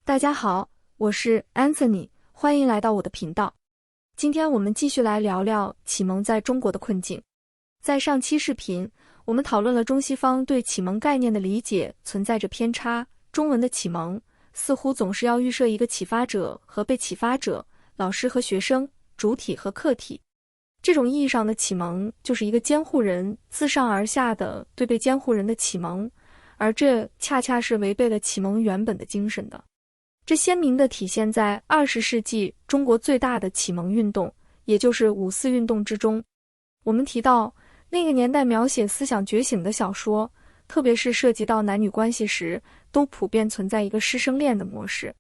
大家好，我是 Anthony， 欢迎来到我的频道。今天我们继续来聊聊启蒙在中国的困境。在上期视频，我们讨论了中西方对启蒙概念的理解存在着偏差。中文的启蒙似乎总是要预设一个启发者和被启发者、老师和学生、主体和客体。这种意义上的启蒙就是一个监护人自上而下的对被监护人的启蒙，而这恰恰是违背了启蒙原本的精神的。这鲜明地体现在20世纪中国最大的启蒙运动，也就是5·4运动之中。我们提到那个年代描写思想觉醒的小说，特别是涉及到男女关系时，都普遍存在一个师生恋的模式。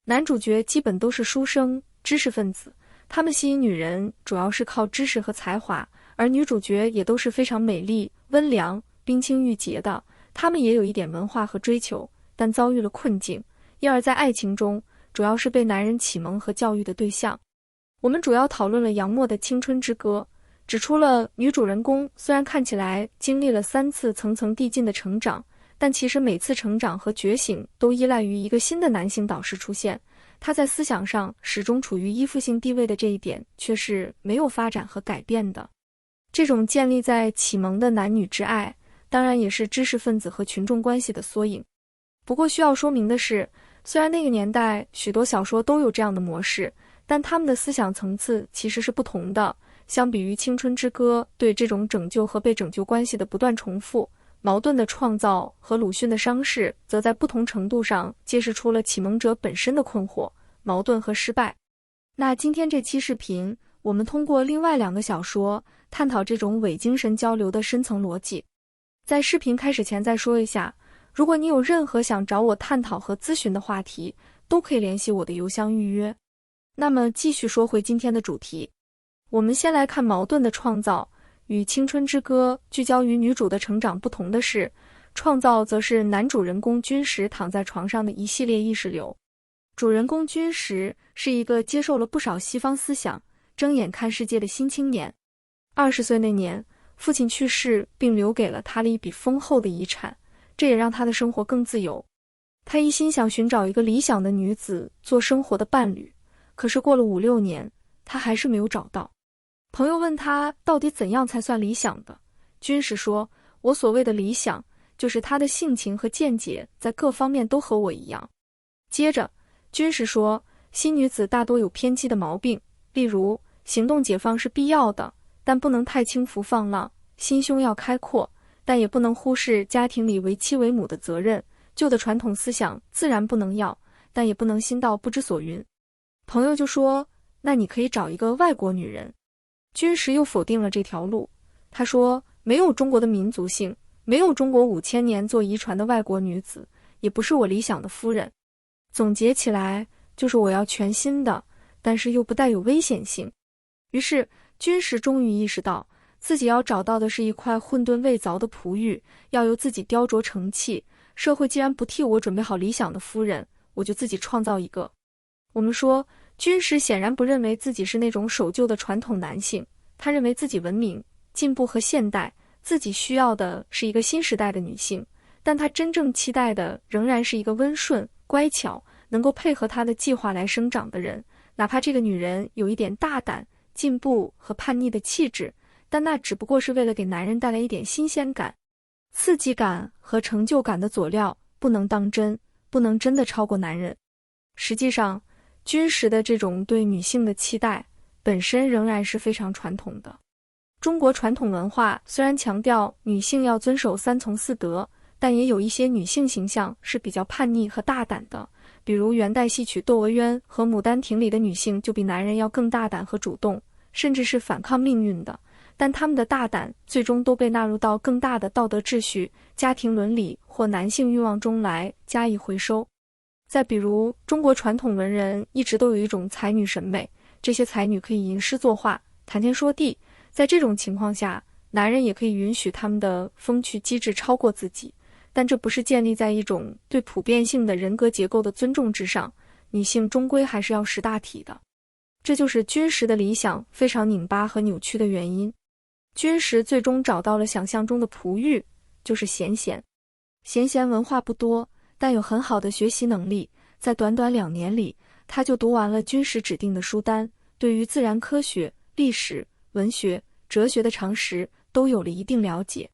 男主角基本都是书生、知识分子，他们吸引女人主要是靠知识和才华，而女主角也都是非常美丽、温良、冰清玉洁的，她们也有一点文化和追求，但遭遇了困境，因而在爱情中主要是被男人启蒙和教育的对象。我们主要讨论了杨沫的《青春之歌》，指出了女主人公虽然看起来经历了3次层层递进的成长，但其实每次成长和觉醒都依赖于一个新的男性导师出现，她在思想上始终处于依附性地位的这一点却是没有发展和改变的。这种建立在启蒙的男女之爱，当然也是知识分子和群众关系的缩影。不过需要说明的是，虽然那个年代许多小说都有这样的模式，但他们的思想层次其实是不同的。相比于《青春之歌》对这种拯救和被拯救关系的不断重复，矛盾的创造和鲁迅的伤逝则在不同程度上揭示出了启蒙者本身的困惑、矛盾和失败。那今天这期视频，我们通过另外2个小说探讨这种伪精神交流的深层逻辑。在视频开始前再说一下，如果你有任何想找我探讨和咨询的话题，都可以联系我的邮箱预约。那么继续说回今天的主题，我们先来看矛盾的创造。与《青春之歌》聚焦于女主的成长不同的是，创造则是男主人公军石躺在床上的一系列意识流。主人公军石是一个接受了不少西方思想、睁眼看世界的新青年。20岁那年，父亲去世并留给了他了一笔丰厚的遗产，这也让他的生活更自由。他一心想寻找一个理想的女子做生活的伴侣，可是过了5-6年，他还是没有找到。朋友问他到底怎样才算理想的，军石说，我所谓的理想，就是他的性情和见解在各方面都和我一样。接着，军石说，新女子大多有偏激的毛病，例如行动解放是必要的，但不能太轻浮放浪，心胸要开阔，但也不能忽视家庭里为妻为母的责任，旧的传统思想自然不能要，但也不能心到不知所云。朋友就说，那你可以找一个外国女人。军石又否定了这条路，他说，没有中国的民族性，没有中国5000年做遗传的外国女子，也不是我理想的夫人。总结起来，就是我要全新的，但是又不带有危险性。于是，军石终于意识到，自己要找到的是一块混沌未凿的璞玉，要由自己雕琢成器。社会既然不替我准备好理想的夫人，我就自己创造一个。我们说，军石显然不认为自己是那种守旧的传统男性，他认为自己文明、进步和现代，自己需要的是一个新时代的女性，但他真正期待的仍然是一个温顺、乖巧，能够配合他的计划来生长的人，哪怕这个女人有一点大胆、进步和叛逆的气质，但那只不过是为了给男人带来一点新鲜感、刺激感和成就感的佐料，不能当真，不能真的超过男人。实际上，军石的这种对女性的期待本身仍然是非常传统的。中国传统文化虽然强调女性要遵守3从4德，但也有一些女性形象是比较叛逆和大胆的，比如元代戏曲《窦娥冤》和《牡丹亭》里的女性就比男人要更大胆和主动，甚至是反抗命运的，但她们的大胆最终都被纳入到更大的道德秩序、家庭伦理或男性欲望中来加以回收。再比如，中国传统文人一直都有一种才女审美，这些才女可以吟诗作画、谈天说地，在这种情况下，男人也可以允许他们的风趣机智超过自己，但这不是建立在一种对普遍性的人格结构的尊重之上，女性终归还是要识大体的。这就是军石的理想非常拧巴和扭曲的原因。军石最终找到了想象中的璞玉，就是贤贤。贤贤文化不多，但有很好的学习能力，在短短2年里，他就读完了军师指定的书单，对于自然科学、历史、文学、哲学的常识都有了一定了解。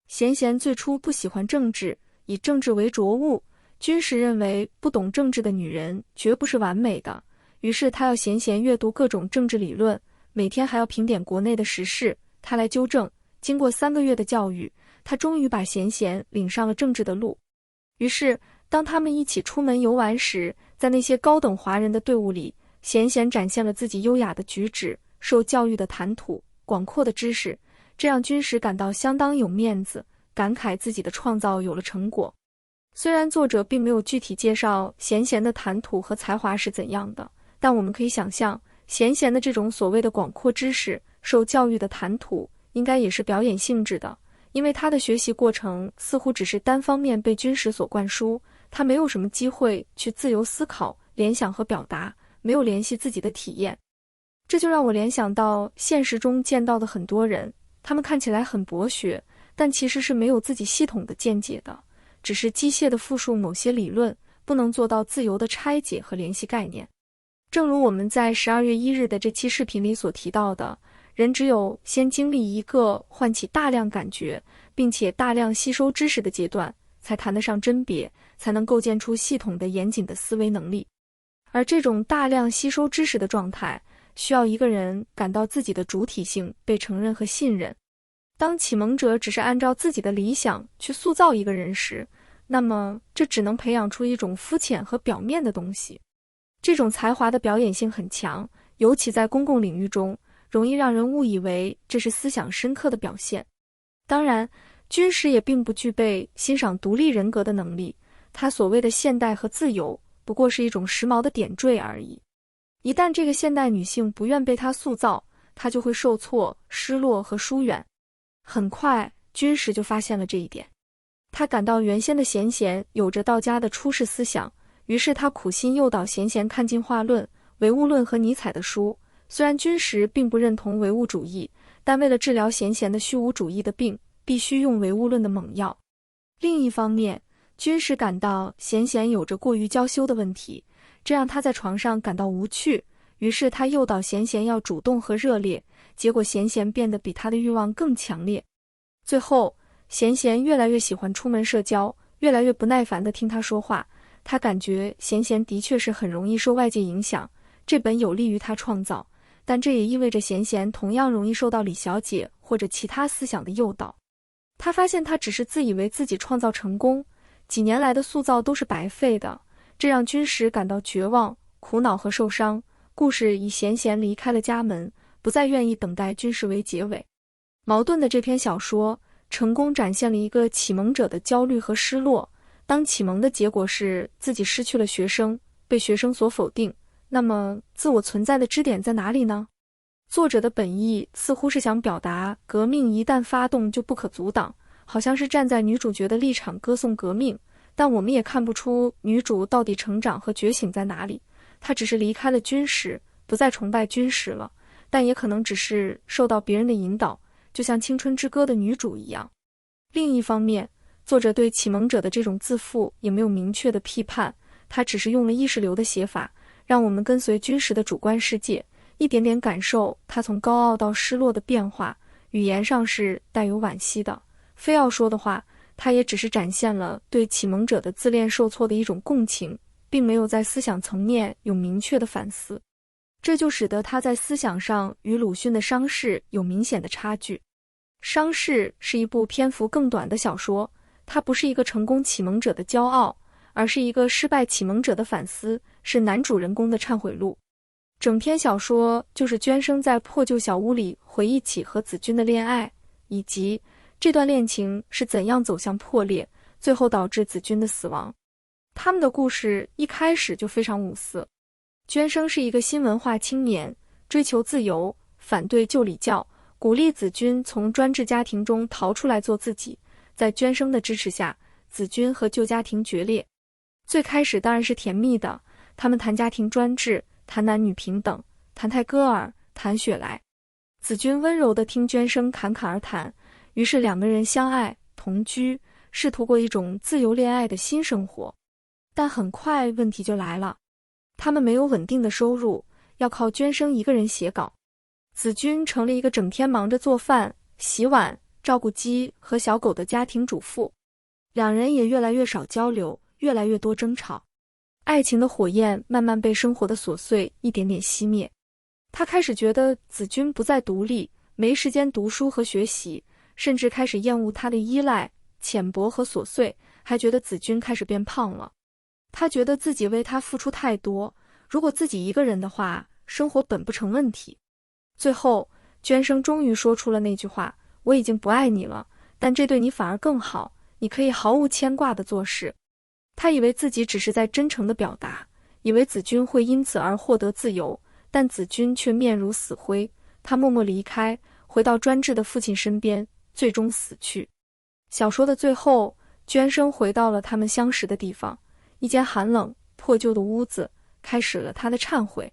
贤贤最初不喜欢政治，以政治为着物，军师认为不懂政治的女人绝不是完美的，于是他要贤贤阅读各种政治理论，每天还要评点国内的时事，他来纠正。经过3个月的教育，他终于把贤贤领上了政治的路。于是当他们一起出门游玩时，在那些高等华人的队伍里，贤贤展现了自己优雅的举止、受教育的谈吐、广阔的知识，这让军师感到相当有面子，感慨自己的创造有了成果。虽然作者并没有具体介绍贤贤的谈吐和才华是怎样的，但我们可以想象，贤贤的这种所谓的广阔知识、受教育的谈吐，应该也是表演性质的，因为他的学习过程似乎只是单方面被军师所灌输，他没有什么机会去自由思考、联想和表达，没有联系自己的体验。这就让我联想到现实中见到的很多人，他们看起来很博学，但其实是没有自己系统的见解的，只是机械地复述某些理论，不能做到自由的拆解和联系概念。正如我们在12月1日的这期视频里所提到的，人只有先经历一个唤起大量感觉，并且大量吸收知识的阶段，才谈得上甄别，才能构建出系统的严谨的思维能力。而这种大量吸收知识的状态，需要一个人感到自己的主体性被承认和信任。当启蒙者只是按照自己的理想去塑造一个人时，那么这只能培养出一种肤浅和表面的东西。这种才华的表演性很强，尤其在公共领域中，容易让人误以为这是思想深刻的表现。当然，军师也并不具备欣赏独立人格的能力，他所谓的现代和自由，不过是一种时髦的点缀而已。一旦这个现代女性不愿被他塑造，她就会受挫、失落和疏远。很快，军师就发现了这一点。他感到原先的贤贤有着道家的出世思想，于是他苦心诱导贤贤看进化论、唯物论和尼采的书。虽然军师并不认同唯物主义，但为了治疗贤贤的虚无主义的病，必须用唯物论的猛药。另一方面，军师感到贤贤有着过于娇羞的问题，这让他在床上感到无趣，于是他诱导贤贤要主动和热烈，结果贤贤变得比他的欲望更强烈。最后，贤贤越来越喜欢出门社交，越来越不耐烦地听他说话。他感觉贤贤的确是很容易受外界影响，这本有利于他创造，但这也意味着贤贤同样容易受到李小姐或者其他思想的诱导。他发现他只是自以为自己创造成功，几年来的塑造都是白费的，这让军师感到绝望、苦恼和受伤。故事以贤贤离开了家门，不再愿意等待军师为结尾。矛盾的这篇小说成功展现了一个启蒙者的焦虑和失落。当启蒙的结果是自己失去了学生，被学生所否定，那么自我存在的支点在哪里呢？作者的本意似乎是想表达，革命一旦发动就不可阻挡，好像是站在女主角的立场歌颂革命，但我们也看不出女主到底成长和觉醒在哪里。她只是离开了军师，不再崇拜军师了，但也可能只是受到别人的引导，就像《青春之歌》的女主一样。另一方面，作者对启蒙者的这种自负也没有明确的批判，他只是用了意识流的写法，让我们跟随军师的主观世界，一点点感受他从高傲到失落的变化。语言上是带有惋惜的，非要说的话，他也只是展现了对启蒙者的自恋受挫的一种共情，并没有在思想层面有明确的反思，这就使得他在思想上与鲁迅的《伤逝》有明显的差距。《伤逝》是一部篇幅更短的小说，它不是一个成功启蒙者的骄傲，而是一个失败启蒙者的反思，是男主人公的忏悔录。整篇小说就是涓生在破旧小屋里回忆起和子君的恋爱，以及这段恋情是怎样走向破裂，最后导致子君的死亡。他们的故事一开始就非常五四。涓生是一个新文化青年，追求自由，反对旧礼教，鼓励子君从专制家庭中逃出来做自己。在涓生的支持下，子君和旧家庭决裂。最开始当然是甜蜜的，他们谈家庭专制，谈男女平等，谈泰戈尔，谈雪莱。子君温柔地听涓生侃侃而谈，于是两个人相爱同居，试图过一种自由恋爱的新生活。但很快问题就来了，他们没有稳定的收入，要靠娟生一个人写稿。子君成了一个整天忙着做饭、洗碗、照顾鸡和小狗的家庭主妇，两人也越来越少交流，越来越多争吵。爱情的火焰慢慢被生活的琐碎一点点熄灭。他开始觉得子君不再独立，没时间读书和学习，甚至开始厌恶他的依赖、浅薄和琐碎，还觉得子君开始变胖了。他觉得自己为他付出太多，如果自己一个人的话，生活本不成问题。最后，娟生终于说出了那句话：我已经不爱你了，但这对你反而更好，你可以毫无牵挂地做事。他以为自己只是在真诚地表达，以为子君会因此而获得自由，但子君却面如死灰。他默默离开，回到专制的父亲身边，最终死去。小说的最后，娟生回到了他们相识的地方，一间寒冷破旧的屋子，开始了他的忏悔。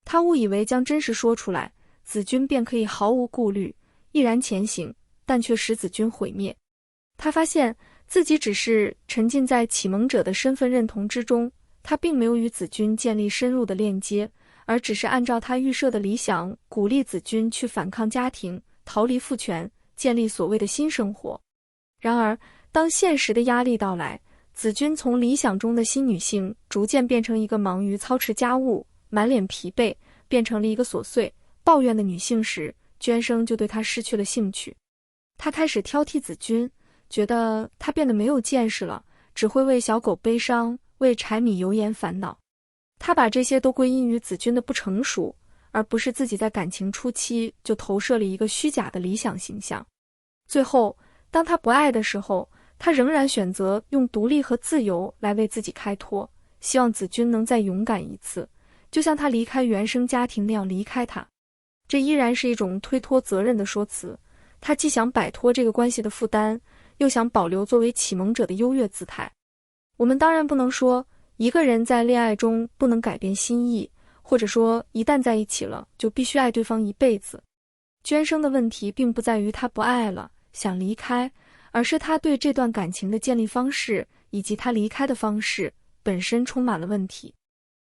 他误以为将真实说出来，子君便可以毫无顾虑，毅然前行，但却使子君毁灭。他发现自己只是沉浸在启蒙者的身份认同之中，他并没有与子君建立深入的链接，而只是按照他预设的理想，鼓励子君去反抗家庭，逃离父权，建立所谓的新生活。然而，当现实的压力到来，子君从理想中的新女性逐渐变成一个忙于操持家务、满脸疲惫，变成了一个琐碎、抱怨的女性时，娟生就对她失去了兴趣。她开始挑剔子君，觉得她变得没有见识了，只会为小狗悲伤，为柴米油盐烦恼。她把这些都归因于子君的不成熟，而不是自己在感情初期就投射了一个虚假的理想形象。最后，当她不爱的时候，她仍然选择用独立和自由来为自己开脱，希望子君能再勇敢一次，就像她离开原生家庭那样离开他。这依然是一种推脱责任的说辞，她既想摆脱这个关系的负担，又想保留作为启蒙者的优越姿态。我们当然不能说一个人在恋爱中不能改变心意，或者说一旦在一起了就必须爱对方一辈子。娟生的问题并不在于她不爱了，想离开，而是她对这段感情的建立方式以及她离开的方式本身充满了问题。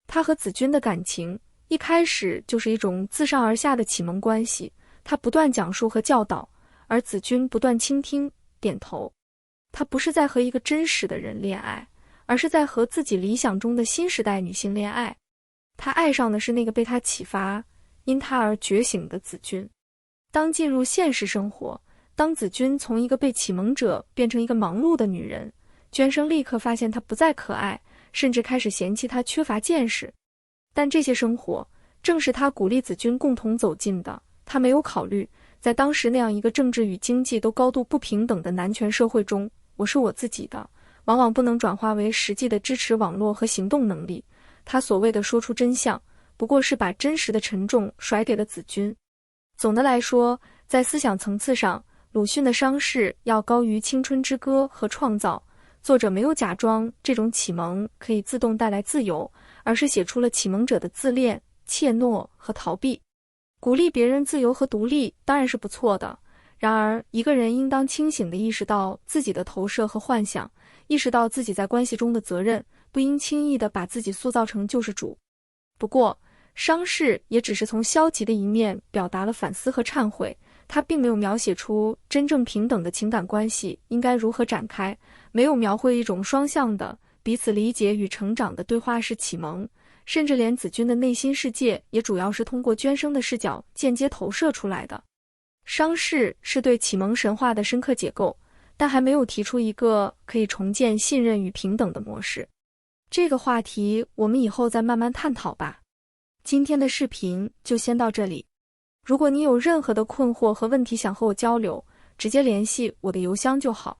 她和子君的感情一开始就是一种自上而下的启蒙关系，她不断讲述和教导，而子君不断倾听、点头。她不是在和一个真实的人恋爱，而是在和自己理想中的新时代女性恋爱。她爱上的是那个被她启发、因她而觉醒的子君。当进入现实生活，当子君从一个被启蒙者变成一个忙碌的女人，娟生立刻发现她不再可爱，甚至开始嫌弃她缺乏见识。但这些生活正是她鼓励子君共同走进的。她没有考虑，在当时那样一个政治与经济都高度不平等的男权社会中，我是我自己的，往往不能转化为实际的支持网络和行动能力。她所谓的说出真相，不过是把真实的沉重甩给了子君。总的来说，在思想层次上，鲁迅的伤势要高于青春之歌和创造。作者没有假装这种启蒙可以自动带来自由，而是写出了启蒙者的自恋、怯懦和逃避。鼓励别人自由和独立当然是不错的，然而一个人应当清醒地意识到自己的投射和幻想，意识到自己在关系中的责任，不应轻易地把自己塑造成救世主。不过，伤势也只是从消极的一面表达了反思和忏悔，他并没有描写出真正平等的情感关系应该如何展开，没有描绘一种双向的彼此理解与成长的对话式启蒙，甚至连子君的内心世界也主要是通过娟生的视角间接投射出来的。伤势是对启蒙神话的深刻解构，但还没有提出一个可以重建信任与平等的模式。这个话题我们以后再慢慢探讨吧。今天的视频就先到这里。如果你有任何的困惑和问题想和我交流，直接联系我的邮箱就好。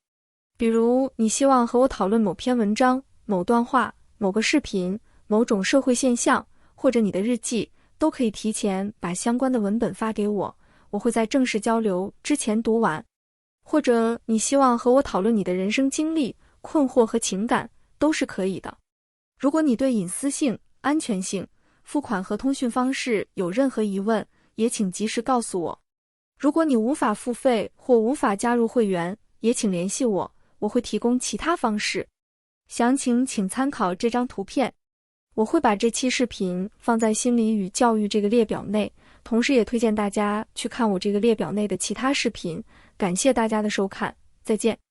比如你希望和我讨论某篇文章、某段话、某个视频、某种社会现象，或者你的日记，都可以提前把相关的文本发给我，我会在正式交流之前读完。或者你希望和我讨论你的人生经历、困惑和情感，都是可以的。如果你对隐私性、安全性、付款和通讯方式有任何疑问，也请及时告诉我。如果你无法付费或无法加入会员，也请联系我，我会提供其他方式。详情请参考这张图片。我会把这期视频放在心理与教育这个列表内，同时也推荐大家去看我这个列表内的其他视频。感谢大家的收看，再见。